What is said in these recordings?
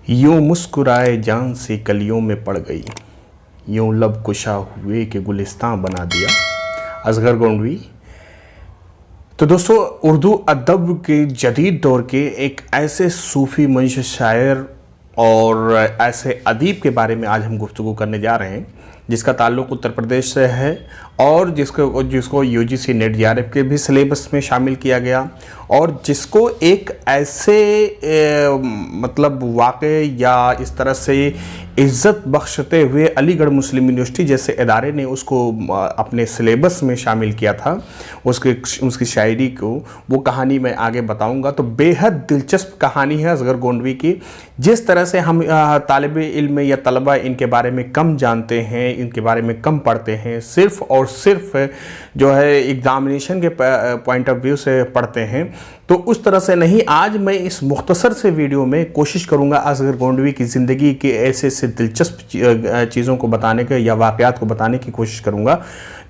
यूं मुस्कुराए जान सी कलियों में पड़ गई, यूं लब कुशा हुए कि गुलिस्तां बना दिया। असगर गोंडवी। तो दोस्तों, उर्दू अदब के जदीद दौर के एक ऐसे सूफ़ी मंश शायर और ऐसे अदीब के बारे में आज हम गुफ्तगू करने जा रहे हैं जिसका ताल्लुक़ उत्तर प्रदेश से है और जिसको यूजीसी नेट जेआरएफ के भी सिलेबस में शामिल किया गया और जिसको एक ऐसे मतलब वाक़े या इस तरह से इज़्ज़त बख्शते हुए अलीगढ़ मुस्लिम यूनिवर्सिटी जैसे इदारे ने उसको अपने सिलेबस में शामिल किया था। उसकी शायरी को, वो कहानी मैं आगे बताऊंगा। तो बेहद दिलचस्प कहानी है असगर गोंडवी की। जिस तरह से हम तालिब इल्म या तलबा इनके बारे में कम जानते हैं, इनके बारे में कम पढ़ते हैं, सिर्फ़ और सिर्फ जो है एग्ज़ामिनेशन के पॉइंट ऑफ व्यू से पढ़ते हैं, तो उस तरह से नहीं। आज मैं इस मुख्तसर से वीडियो में कोशिश करूंगा असगर गोंडवी की ज़िंदगी के ऐसे से दिलचस्प चीज़ों को बताने के या वाक़यात को बताने की कोशिश करूंगा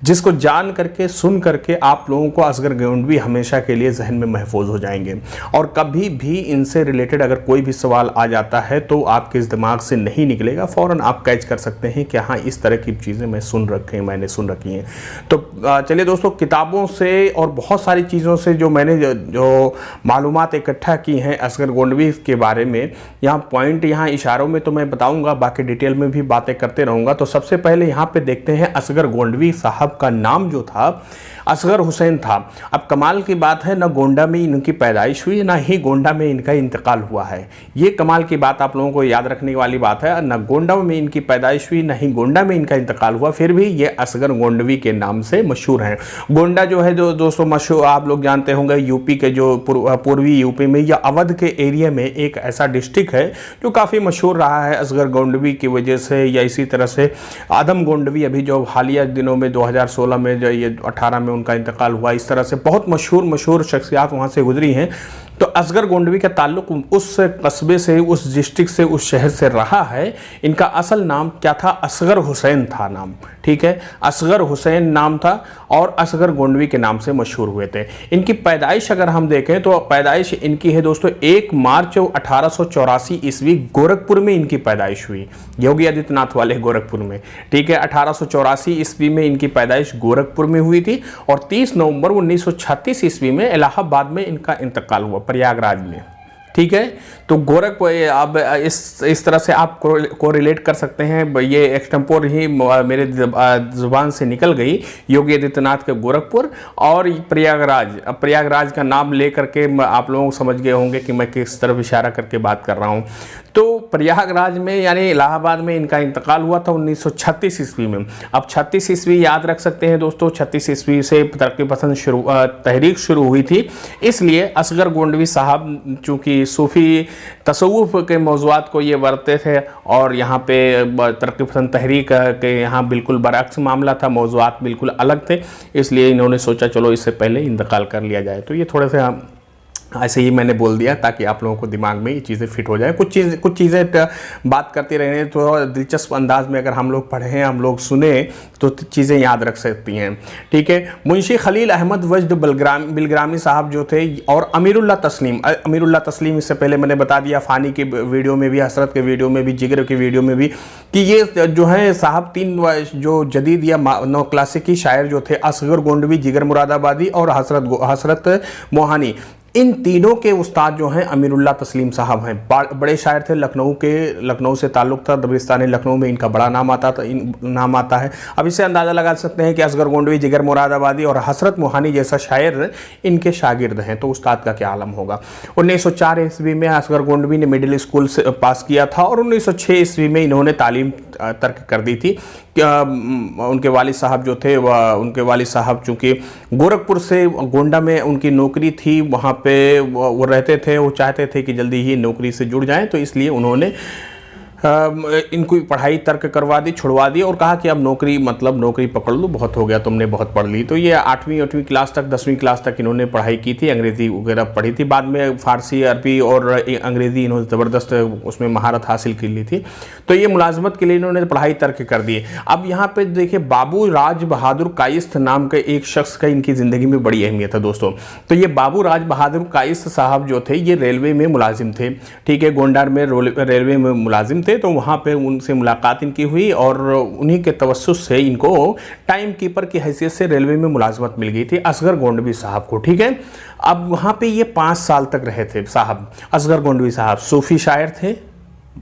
जिसको जान करके, सुन करके आप लोगों को असगर गोंडवी हमेशा के लिए जहन में महफूज हो जाएंगे। और कभी भी इनसे रिलेटेड अगर कोई भी सवाल आ जाता है तो आपके इस दिमाग से नहीं निकलेगा, फ़ौरन आप कैच कर सकते हैं कि हाँ, इस तरह की चीज़ें मैंने सुन रखी हैं। तो चलिए दोस्तों, किताबों से और बहुत सारी चीज़ों से जो मैंने जो मालूमात इकट्ठा की हैं असगर गोंडवी के बारे में, यहाँ पॉइंट, यहाँ इशारों में तो मैं बताऊंगा, बाकी डिटेल में भी बातें करते रहूँगा। तो सबसे पहले यहाँ पे देखते हैं असगर गोंडवी साहब का नाम जो था असगर हुसैन था। अब कमाल की बात है, ना गोंडा में इनकी पैदाइश हुई, ना ही गोंडा में इनका इंतकाल हुआ है। ये कमाल की बात आप लोगों को याद रखने वाली बात है। ना गोंडा में इनकी पैदाइश हुई, ना ही गोंडा में इनका इंतकाल हुआ, फिर भी ये असगर गोंडवी के नाम से मशहूर हैं। गोंडा जो है, जो दोस्तों मशहूर, आप लोग जानते होंगे, यूपी के जो पूर्वी यूपी में या अवध के एरिया में एक ऐसा डिस्ट्रिक्ट है जो काफ़ी मशहूर रहा है असगर गोंडवी की वजह से। या इसी तरह से आदम गोंडवी, अभी जो हालिया दिनों में 2016 में जो ये 18 में उनका इंतकाल हुआ, इस तरह से बहुत मशहूर शख्सियात वहाँ से गुजरी हैं। तो असगर गोंडवी का ताल्लुक उस कस्बे से, उस डिस्ट्रिक्ट से, उस शहर से रहा है। इनका असल नाम क्या था? असगर हुसैन था नाम, ठीक है, असगर हुसैन नाम था और असगर गोंडवी के नाम से मशहूर हुए थे। इनकी पैदाइश अगर हम देखें तो पैदाइश इनकी है दोस्तों 1 मार्च 1884 ईस्वी, गोरखपुर में इनकी पैदाइश हुई, योगी आदित्यनाथ वाले गोरखपुर में, ठीक है। 1884 ईस्वी में इनकी पैदाइश गोरखपुर में हुई थी और 30 नवंबर 1936 ईस्वी में इलाहाबाद में इनका इंतकाल हुआ, प्रयागराज में, ठीक है। तो गोरखपुर, अब इस तरह से आप को रिलेट कर सकते हैं। ये एक्सटेम्पोर ही मेरे ज़ुबान से निकल गई, योगी आदित्यनाथ के गोरखपुर और प्रयागराज का नाम ले करके आप लोग समझ गए होंगे कि मैं किस तरफ इशारा करके बात कर रहा हूँ। तो प्रयागराज में यानी इलाहाबाद में इनका इंतकाल हुआ था 1936 ईस्वी में। अब 36 ईस्वी याद रख सकते हैं दोस्तों, 36 ईस्वी से तरक्की पसंद तहरीक शुरू हुई थी। इसलिए असगर गोंडवी साहब चूँकि सूफ़ी तसव्वुफ़ के मौज़ूआत को ये बरतते थे और यहाँ पे तरक्की पसंद तहरीक के यहाँ बिल्कुल बरअक्स मामला था, मौज़ूआत बिल्कुल अलग थे, इसलिए इन्होंने सोचा चलो इससे पहले इंतकाल कर लिया जाए। तो ये थोड़ा सा ऐसे ही मैंने बोल दिया ताकि आप लोगों को दिमाग में ये चीज़ें फिट हो जाए। कुछ चीज़ें बात करते रहने तो दिलचस्प अंदाज में अगर हम लोग पढ़ें, हम लोग सुने तो चीज़ें याद रख सकती हैं, ठीक है। मुंशी खलील अहमद वजद बिलग्रामी साहब जो थे और अमीरुल्लाह तस्लीम, इससे पहले मैंने बता दिया फ़ानी के वीडियो में भी, हसरत के वीडियो में भी, जिगर के वीडियो में भी, कि ये जो है साहब 3 जो जदीद या नौ क्लासिकी शायर जो थे, असगर गोंडवी, जिगर मुरादाबादी और हसरत मोहानी, इन तीनों के उस्ताद जो हैं अमीरुल्लाह तस्लीम साहब हैं। बड़े शायर थे, लखनऊ से ताल्लुक़ था, दबिस्तान लखनऊ में इनका बड़ा नाम आता है। अब इससे अंदाज़ा लगा सकते हैं कि असगर गोंडवी, जिगर मुरादाबादी और हसरत मोहानी जैसा शायर इनके शागिर्द हैं, तो उस्ताद का क्या आलम होगा। 1904 ईस्वी में असगर गोंडवी ने मिडिल स्कूल से पास किया था और 1906 ईस्वी में इन्होंने तालीम तर्क कर दी थी। उनके वालिद साहब जो थे, उनके वालिद साहब चूँकि गोरखपुर से गोंडा में उनकी नौकरी थी, वहाँ पे वो रहते थे, वो चाहते थे कि जल्दी ही नौकरी से जुड़ जाएं, तो इसलिए उन्होंने इनको पढ़ाई तर्क करवा दी, छुड़वा दी और कहा कि अब नौकरी पकड़ लो, बहुत हो गया, तुमने बहुत पढ़ ली। तो ये 8वीं क्लास तक, 10वीं क्लास तक इन्होंने पढ़ाई की थी, अंग्रेज़ी वगैरह पढ़ी थी। बाद में फ़ारसी, अरबी और अंग्रेज़ी इन्होंने ज़बरदस्त उसमें महारत हासिल कर ली थी। तो ये मुलाजमत के लिए इन्होंने पढ़ाई तर्क कर दी। अब यहाँ पे देखिए, बाबू राज बहादुर कायस्थ नाम के एक शख्स का इनकी ज़िंदगी में बड़ी अहमियत है दोस्तों। तो ये बाबू राज बहादुर कायस्थ साहब जो थे, ये रेलवे में मुलाजिम थे, ठीक है, गोंडार में रेलवे में मुलाजिम थे। तो वहाँ पे उनसे मुलाकात इनकी हुई और उन्हीं के तवस्सुस से इनको टाइम कीपर की हैसियत से रेलवे में मुलाजमत मिल गई थी असगर गोंडवी साहब को, ठीक है। अब वहाँ पे ये 5 साल तक रहे थे साहब, असगर गोंडवी साहब सूफी शायर थे,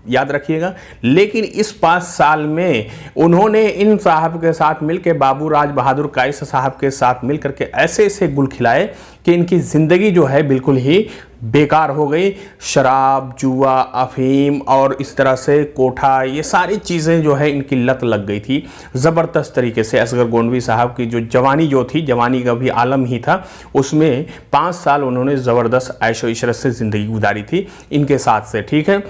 याद रखिएगा। लेकिन इस 5 साल में उन्होंने इन साहब के साथ मिलकर, बाबू राज बहादुर कायस्थ साहब के साथ मिलकर के ऐसे ऐसे गुल खिलाए कि इनकी ज़िंदगी जो है बिल्कुल ही बेकार हो गई। शराब, जुआ, अफीम और इस तरह से कोठा, ये सारी चीज़ें जो है इनकी लत लग गई थी ज़बरदस्त तरीके से। असगर गोंडवी साहब की जो जवानी का भी आलम ही था, उसमें 5 साल उन्होंने ज़बरदस्त ऐशो इशरत से ज़िंदगी गुजारी थी इनके साथ से, ठीक है।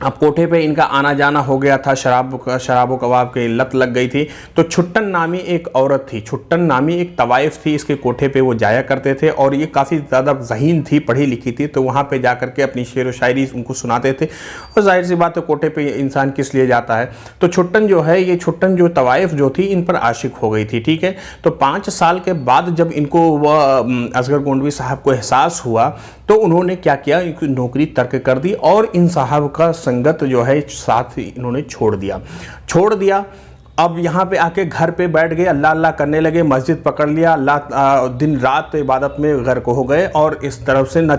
अब कोठे पे इनका आना जाना हो गया था, शराबो कबाब की लत लग गई थी। तो छुट्टन नामी एक औरत थी, छुट्टन नामी एक तवाइफ थी, इसके कोठे पे वो जाया करते थे और ये काफ़ी ज़्यादा ज़हीन थी, पढ़ी लिखी थी। तो वहाँ पे जा कर के अपनी शेर व शायरी उनको सुनाते थे। और जाहिर सी बात है, कोठे पे इंसान किस लिए जाता है। तो छुट्टन जो तवाइफ जो थी, इन पर आशिक हो गई थी, ठीक है। तो 5 साल के बाद जब इनको असगर गोंडवी साहब को एहसास हुआ, तो उन्होंने क्या किया, नौकरी तर्क कर दी और इन साहब का संगत जो है साथ इन्होंने छोड़ दिया। अब यहाँ पे आके घर पे बैठ गए, अल्लाह अल्लाह करने लगे, मस्जिद पकड़ लिया, अल्लाह दिन रात इबादत में गर्क हो गए। और इस तरफ से न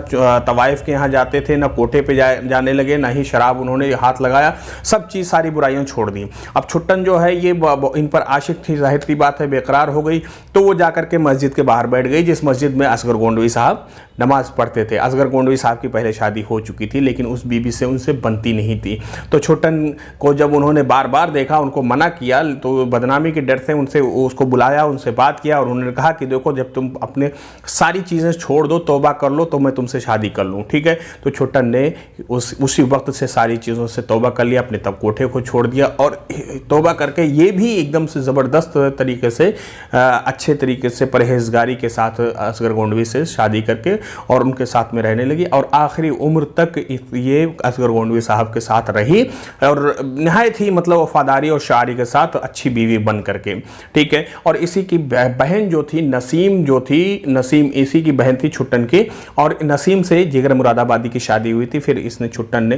तवाइफ के यहाँ जाते थे, न कोठे पे जाने लगे, ना ही शराब उन्होंने हाथ लगाया, सब चीज़ सारी बुराइयां छोड़ दी। अब छुट्टन जो है ये इन पर आशिक थी, जाहिर सी बात है, बेकरार हो गई। तो वो जाकर के मस्जिद के बाहर बैठ गई, जिस मस्जिद में असगर गोंडवी साहब नमाज पढ़ते थे। असगर गोंडवी साहब की पहले शादी हो चुकी थी, लेकिन उस बीबी से उनसे बनती नहीं थी। तो छुट्टन को जब उन्होंने बार बार देखा, उनको मना किया, तो बदनामी के डर से उसको बुलाया, उनसे बात किया और उन्होंने कहा कि देखो, जब तुम अपने सारी चीज़ें छोड़ दो, तौबा कर लो, तो मैं तुमसे शादी कर लूँ, ठीक है। तो छुट्टन ने उसी वक्त से सारी चीज़ों से तौबा कर लिया, अपने तब कोठे को छोड़ दिया और तौबा करके ये भी एकदम से ज़बरदस्त तरीके से, अच्छे तरीके से परहेजगारी के साथ असगर गोंडवी से शादी करके और उनके साथ में रहने लगी और आखिरी उम्र तक ये असगर गोंडवी साहब के साथ रही और नहायत ही मतलब वफादारी और शायरी के साथ अच्छी बीवी बन करके, ठीक है। और इसी की बहन जो थी, नसीम इसी की बहन थी छुट्टन की, और नसीम से जिगर मुरादाबादी की शादी हुई थी। फिर इसने छुट्टन ने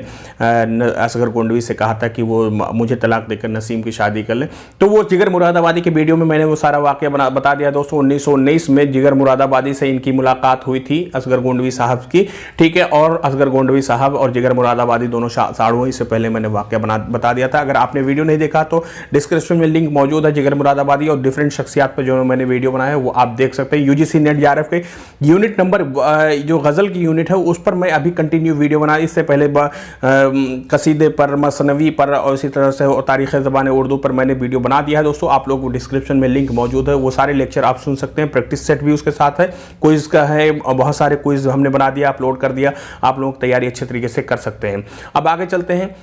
असगर गोंडवी से कहा था कि वो मुझे तलाक देकर नसीम की शादी कर ले। तो वो जिगर मुरादाबादी के वीडियो में मैंने वो सारा वाक़या बता दिया दोस्तों। 1919 में जिगर मुरादाबादी से इनकी मुलाकात हुई थी असगर गोंडवी साहब की, ठीक है। और असगर गोंडवी साहब और जिगर मुरादाबादी दोनों साड़ुओं से पहले मैंने वाक़या बता दिया था। अगर आपने वीडियो नहीं देखा तो डिस्क्रिप्शन में लिंक मौजूद है, जिगर मुरादाबादी और डिफरेंट शख्सियात पर जो मैंने वीडियो बनाया है वो आप देख सकते हैं। यूजीसी नेट जेआरएफ के यूनिट नंबर, जो गज़ल की यूनिट है, उस पर मैं अभी कंटिन्यू वीडियो बना। इससे पहले कसीदे पर, मसनवी पर और इसी तरह से तारीख़ ज़बान उर्दू पर मैंने वीडियो बना दिया है दोस्तों। आप लोगों को डिस्क्रिप्शन में लिंक मौजूद है, वो सारे लेक्चर आप सुन सकते हैं। प्रैक्टिस सेट भी उसके साथ है, क्विज़ का है, बहुत सारे क्विज़ हमने बना दिया, अपलोड कर दिया, आप लोग तैयारी अच्छे तरीके से कर सकते हैं। अब आगे चलते हैं।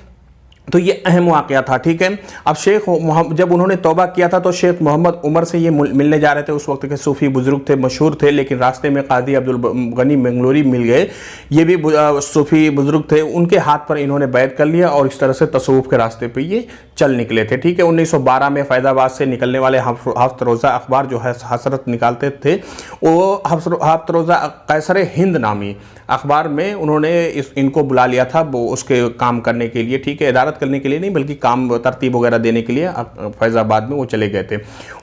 तो ये अहम वाक़या था, ठीक है। अब जब उन्होंने तौबा किया था तो शेख मोहम्मद उमर से ये मिलने जा रहे थे। उस वक्त के सूफ़ी बुज़ुर्ग थे, मशहूर थे, लेकिन रास्ते में कादी अब्दुल गनी मंगलोरी मिल गए। ये भी सूफ़ी बुज़ुर्ग थे, उनके हाथ पर इन्होंने बैत कर लिया और इस तरह से तसव्वुफ़ के रास्ते पे ये चल निकले थे, ठीक है। 1912 में फैज़ाबाद से निकलने वाले हफ्त रोज़ा अखबार जो है हसरत निकालते थे, वो हफ्त रोज़ा कैसर हिंद नामी अखबार में उन्होंने इनको बुला लिया था, वो उसके काम करने के लिए, ठीक है, इदारत करने के लिए नहीं बल्कि काम तरतीब वगैरह देने के लिए फैज़ाबाद में वो चले गए थे।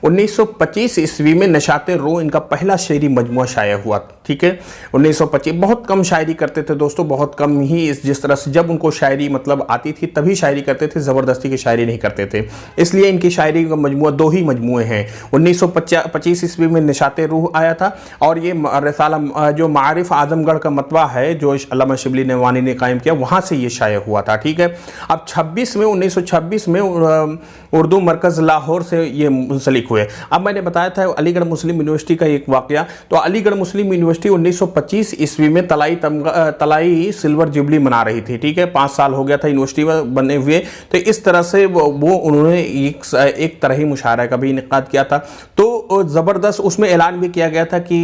1925 ईस्वी में नशाते रो इनका पहला शेरी मजमुआ शाया हुआ, ठीक है। 1925 बहुत कम शायरी करते थे दोस्तों, बहुत कम ही, जिस तरह से जब उनको शायरी मतलब आती थी तभी शायरी करते थे, ज़बरदस्ती की शायरी नहीं करते थे। इसलिए इनकी शायरी का मजमुआ 2 ही मजमुए हैं। 1925 ईस्वी में नशाते रूह आया था और ये रसाला जो मारिफ आजमगढ़ का मतवा है जो अल्लामा शिबली नवानी ने कायम किया, वहाँ से ये शाया हुआ था, ठीक है। अब 1926 में उर्दू मरकज़ लाहौर से ये मुंसलिक हुए। अब मैंने बताया था अलीगढ़ मुस्लिम यूनिवर्सिटी का एक वाक़या, तो अलीगढ़ मुस्लिम यूनिवर्सिटी 1925 ईस्वी में तलाई सिल्वर जुबली मना रही थी, ठीक है, 5 साल हो गया था यूनिवर्सिटी बने हुए। तो इस तरह से वो उन्होंने एक तरही मुशायरा का भी इनेकाद किया था। तो ज़बरदस्त उसमें ऐलान भी किया गया था कि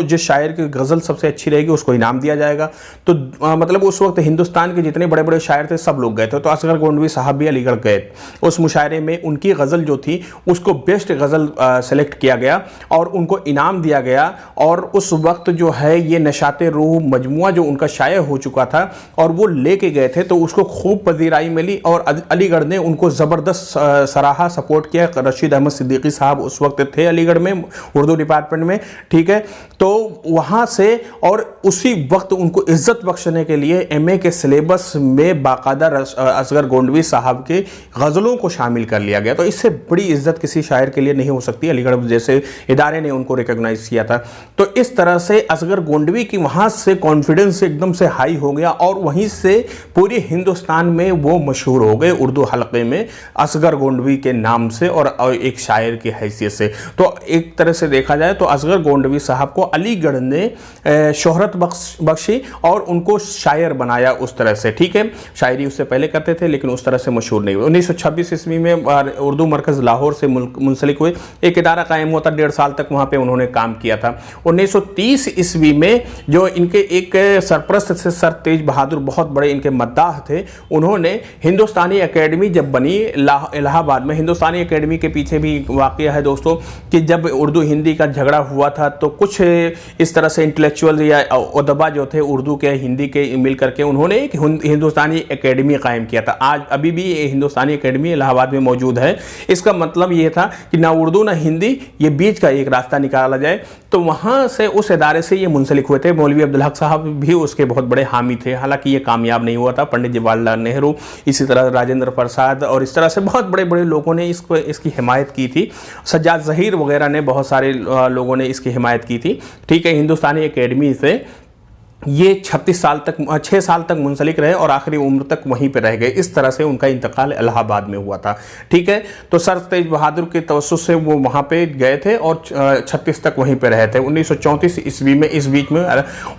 जिस शायर की गज़ल सबसे अच्छी रहेगी उसको इनाम दिया जाएगा। तो मतलब उस वक्त हिंदुस्तान के जितने बड़े बड़े शायर थे सब लोग गए थे। तो असगर गोंडवी साहब भी अलीगढ़ गए। उस मुशायरे में उनकी गज़ल जो थी उसको बेस्ट गज़ल सेलेक्ट किया गया और उनको इनाम दिया गया। और उस वक्त जो है ये नशाते रूह मजमुआ जो उनका शाया हो चुका था और वो लेके गए थे, तो उसको खूब पजीराई मिली और अलीगढ़ ने उनको ज़बरदस्त सराहा, सपोर्ट किया। रशीद अहमद सिद्दीकी साहब उस वक्त थे अलीगढ़ में उर्दू डिपार्टमेंट में, ठीक है। तो वहाँ से और उसी वक्त उनको इज्जत बख्शने के लिए एमए के सिलेबस में बाकायदा असगर गोंडवी साहब के गज़लों को शामिल कर लिया गया। तो इससे बड़ी इज्जत किसी शायर के लिए नहीं हो सकती। अलीगढ़ जैसे इदारे ने उनको रिकॉग्नाइज किया था। तो इस तरह से असगर गोंडवी की वहाँ से कॉन्फिडेंस एकदम से हाई हो गया और वहीं से पूरे हिंदुस्तान में वो मशहूर हो गए उर्दू हलके में असगर गोंडवी के नाम से और एक शायर की हैसियत से। तो एक तरह से देखा जाए तो असगर गोंडवी साहब को अलीगढ़ ने शोहरत बख्शी और उनको शायर बनाया उस तरह से, ठीक है। शायरी उससे पहले करते थे लेकिन उस तरह से मशहूर नहीं हुए। 1926 ईस्वी में उर्दू मरकज़ लाहौर से मुंसलिक हुए। एक इदारा कायम हुआ था, 1.5 साल तक वहाँ पे उन्होंने काम किया था। 1930 ईस्वी में जो इनके एक सरप्रस्त थे सर तेज बहादुर, बहुत बड़े इनके मद्दाह थे, उन्होंने हिंदुस्तानी एकेडमी जब बनी इलाहाबाद में, हिंदुस्तानी एकेडमी के पीछे भी वाक़या है दोस्तों कि जब उर्दू हिंदी का झगड़ा हुआ था तो कुछ इस तरह से इंटेलेक्चुअल या उदबा जो थे उर्दू के हिंदी के मिल करके उन्होंने एक हिंदुस्तानी एकेडमी कायम किया था। आज अभी भी ये हिंदुस्तानी एकेडमी इलाहाबाद में मौजूद है। इसका मतलब ये था कि ना उर्दू ना हिंदी, ये बीच का एक रास्ता निकाला जाए। तो वहाँ से उस इदारे से ये मुंसलिक हुए थे। मौलवी अब्दुल हक साहब भी उसके बहुत बड़े हामी थे, हालांकि ये कामयाब नहीं हुआ था। पंडित जवाहरलाल नेहरू, इसी तरह राजेंद्र प्रसाद और इस तरह से बहुत बड़े बड़े लोगों ने इसकी हिमायत की थी। सज्जाद ज़हीर वगैरह ने, बहुत सारे लोगों ने इसकी हिमायत की थी, ठीक है। हिंदुस्तानी एकेडमी से ये 6 साल तक मुंसलिक रहे और आखिरी उम्र तक वहीं पे रह गए। इस तरह से उनका इंतकाल इलाहाबाद में हुआ था, ठीक है। तो सर तेज बहादुर के तवस्सुत से वो वहाँ पे गए थे और 36 तक वहीं पे रहे थे। 1934 ईस्वी में इस बीच में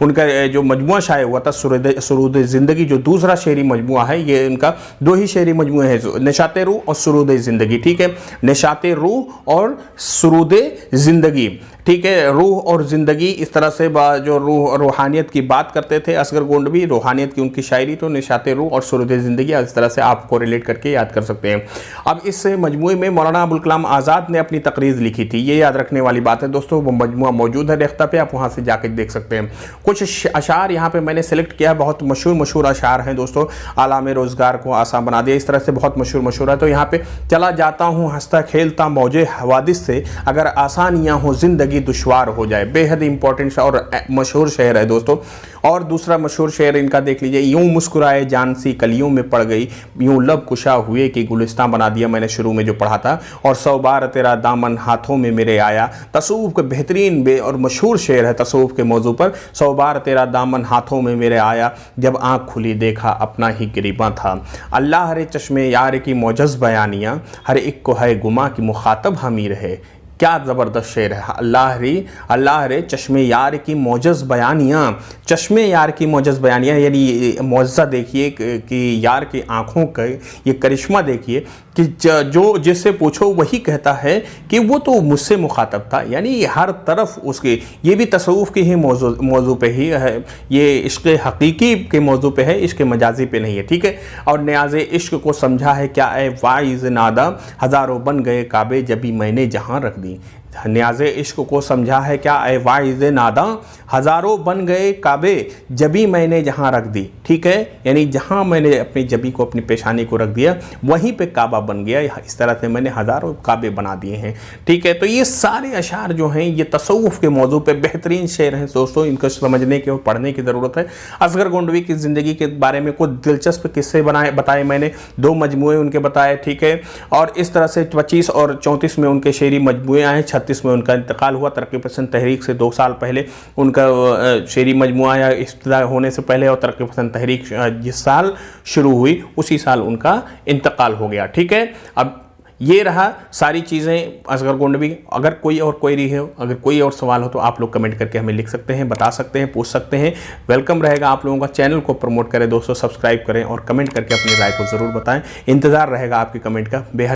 उनका जो मजमुआ शाया हुआ था सुरूद ज़िंदगी, जो दूसरा शेरी मजमुआ है, ये उनका 2 ही शेरी मजमुए हैं, निशाते रूह और सुरूद ज़िंदगी, ठीक है। निशाते रूह और सुरूद ज़िंदगी, ठीक है। रूह और ज़िंदगी, इस तरह से जो रूहानियत की बात करते थे असगर गोंडवी, रूहानियत की उनकी शायरी, तो निशाते रूह और सुरूद ज़िंदगी इस तरह से आपको रिलेट करके याद कर सकते हैं। अब इस मजमूए में मौलाना अबुल कलाम आज़ाद ने अपनी तकरीज़ लिखी थी, ये याद रखने वाली बात है दोस्तों। वो मजमुआ मौजूद है रेख्ता पे, आप वहाँ से जाकर देख सकते हैं। कुछ अशार यहाँ पे मैंने सेलेक्ट किया, बहुत मशहूर अशार हैं दोस्तों। आलाम रोज़गार को आसान बना दिया, इस तरह से बहुत मशहूर है। तो यहाँ पे चला जाता हूँ हंसता खेलता मौजे हवादिस से, अगर आसानियाँ हो ज़िंदगी दुश्वार हो जाए। बेहद इंपॉर्टेंट और मशहूर शेर है दोस्तों। और दूसरा मशहूर शेर इनका देख लीजिए, यूं मुस्कुराए जान सी कलियों में पड़ गई, यूं लब कुशा हुए कि गुलिस्तान बना दिया, मैंने शुरू में जो पढ़ा था। और 100 बार तेरा दामन हाथों में मेरे आया, तसव्वुफ के बेहतरीन और मशहूर शेर है तसव्वुफ के मौजू पर। 100 बार तेरा दामन हाथों में मेरे आया, जब आँख खुली देखा अपना ही गिरीबा था। अल्लाह रे चश्मे यार की मौजज़ बयानियाँ, हर एक को है गुमा की मुखातब हमी रहे। क्या ज़बरदस्त शेर है। अल्लाह रे चश्मे यार की मौजज़ बयानियाँ, चश्मे यार की मौजज़ बयानियाँ, यानी मौजज़ा देखिए कि यार की आँखों का ये करिश्मा देखिए कि जो जिससे पूछो वही कहता है कि वो तो मुझसे मुखातब था। यानी हर तरफ उसके, ये भी तसव्वुफ के ही मौजू पे ही है, ये इश्क़ हकीकी के मौजू पे है, इश्क़ मजाजी पे नहीं है, ठीक है। और न्याज़े इश्क़ को समझा है क्या ए वाइज़ नादा, हज़ारों बन गए काबे जबी मैंने जहाँ रख दी। न्याज़े इश्क को समझा है क्या ए वाइज़ नादा, हज़ारों बन गए काबे जबी मैंने जहाँ रख दी, ठीक है। यानी जहाँ मैंने अपनी जबी को, अपनी पेशानी को रख दिया, वहीं पे काबा बन गया। इस तरह से मैंने हज़ारों काबे बना दिए हैं, ठीक है। तो ये सारे अशार जो हैं ये तसव्वुफ के मौजू पे बेहतरीन शेर हैं दोस्तों, इनको समझने के और पढ़ने की ज़रूरत है। असगर गोंडवी की ज़िंदगी के बारे में कुछ दिलचस्प किस्से बताए मैंने, 2 मजमुए उनके बताए, ठीक है। और इस तरह से 25 और 34 में उनके शेरी मजमुए आए, 1936 में उनका इंतकाल हुआ। तरक्की पसंद तहरीक से 2 साल पहले उनका शेरी मजमुआ या इफ्तिदा होने से पहले, और तरक्की पसंद तहरीक जिस साल शुरू हुई उसी साल उनका इंतकाल हो गया। ठीक है, अब ये रहा सारी चीज़ें असगर गोंडवी। अगर कोई और क्वेरी है, अगर कोई और सवाल हो तो आप लोग कमेंट करके हमें लिख सकते हैं, बता सकते हैं, पूछ सकते हैं। वेलकम रहेगा आप लोगों का। चैनल को प्रमोट करें दोस्तों, सब्सक्राइब करें और कमेंट करके अपनी राय को ज़रूर बताएं। इंतज़ार रहेगा आपके कमेंट का। बेहद